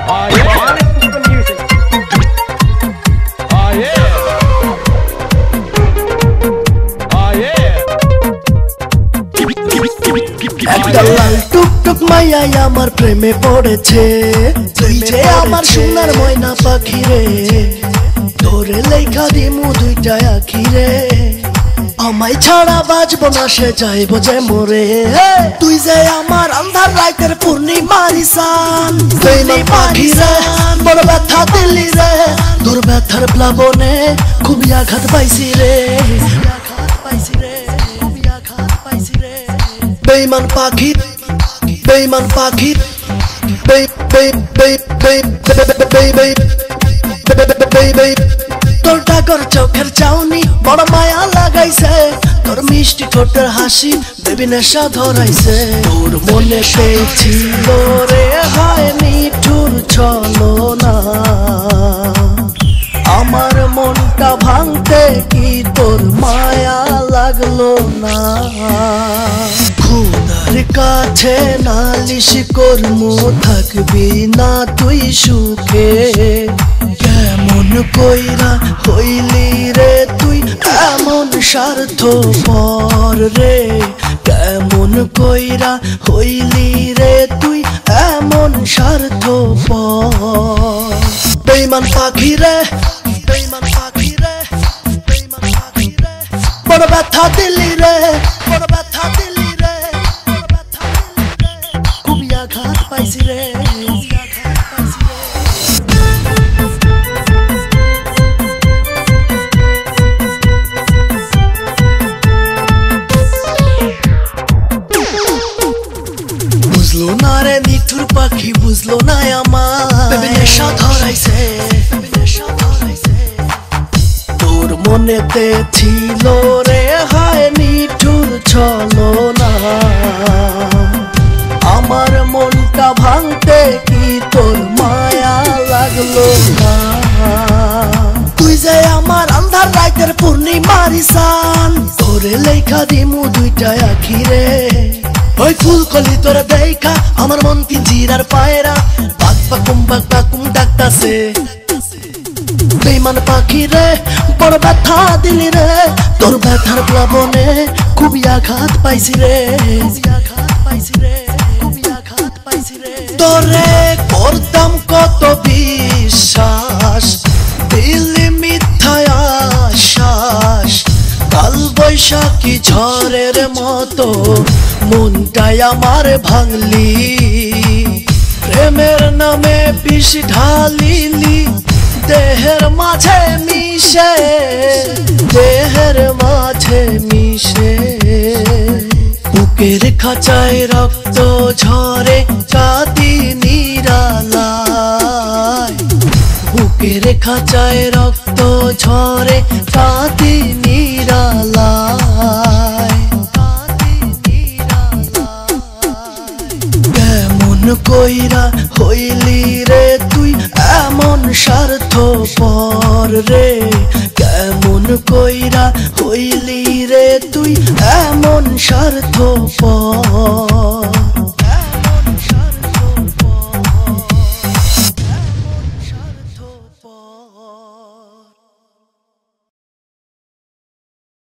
একটা লাল টুকটুক মাইয়া আমার প্রেমে পড়েছে, তুই যে আমার সোনার ময়না পাখি রে, তোরে লেখা দিমু দুইটা আখি রে, আমায় ছাড়া বাঁচবো না সে যাইব যে মরে, তুই যে আমার আন্ধার রাতের পূর্ণিমার ঈশান, বেইমান পাখি রে বড় ব্যথা দিলি রে, তোর ব্যথার প্লাবনে খুবই আঘাত পাইছি রে, বেইমান পাখি, বেইমান পাখি, তোর ডাকর চোখের চাউনি বড় মায়া লাগাইছে, তোর মিষ্টি ঠোঁটের হাসি বেবি নেশা ধরাইছে, তোর মনে ছিল রে হায় নিঠুর চলো না, আমার মনটা ভাঙতে কি তোর মায়া লাগলো না, খোদার কাছে নালিশ করমু থাকবি না তুই সুখে, কেমন কইরা হইলি রে তুই এমন স্বার্থপর রে, কেমন কইরা হইলি রে তুই এমন স্বার্থপর, বেইমান পাখি রে, বেইমান পাখি রে, বেইমান পাখি রে, বড় ব্যথা দিলি রে, বড় ব্যথা দিলি রে, বড় ব্যথা দিলি রে, খুবই আঘাত পাইছি রে, বুঝলো না রে নিঠুর পাখি, বুঝলো না আমার নেশা ধরাইছে, তোর মনেতে ছিল রে হায় নিঠুর চলো না, আমার মনটা ভাঙতে কি তোর মায়া লাগলো না, তুই যে আমার আন্ধার রাতের পূর্ণিমার ঈশান, তোরে লেখা দিমু দুইটা আখি রে, ওই ফুলকলি তোরা দেখা আমার মন পিঞ্জিরার পায়রা বাক বাকুম ডাকতাছে, বেইমান পাখি রে বড় ব্যথা দিলি রে, তোর ব্যথার প্লাবনে খুবই আঘাত পাইছি রে, আঘাত পাইছি রে, খুবই আঘাত পাইছি রে, তোরে করতাম কত বিশ্বাস, দিলি মিথ্যায় আশ্বাস, কাল বৈশাখী ঝড়ের মতো মনটাই আমার ভাঙলি, প্রেমের নামে বিষ ঢালিলি দেহের মাঝে মিশে, দেহের মাঝে মিশে, বুকের খাঁচায় রক্ত ঝরে কাঁদি নিরালায়, বুকের খাঁচায় রক্ত ঝরে কাঁদি নিরালায়, কেমন কইরা হইলি রে তুই এমন স্বার্থপর রে, কেমন কইরা হইলি রে তুই এমন স্বার্থপর।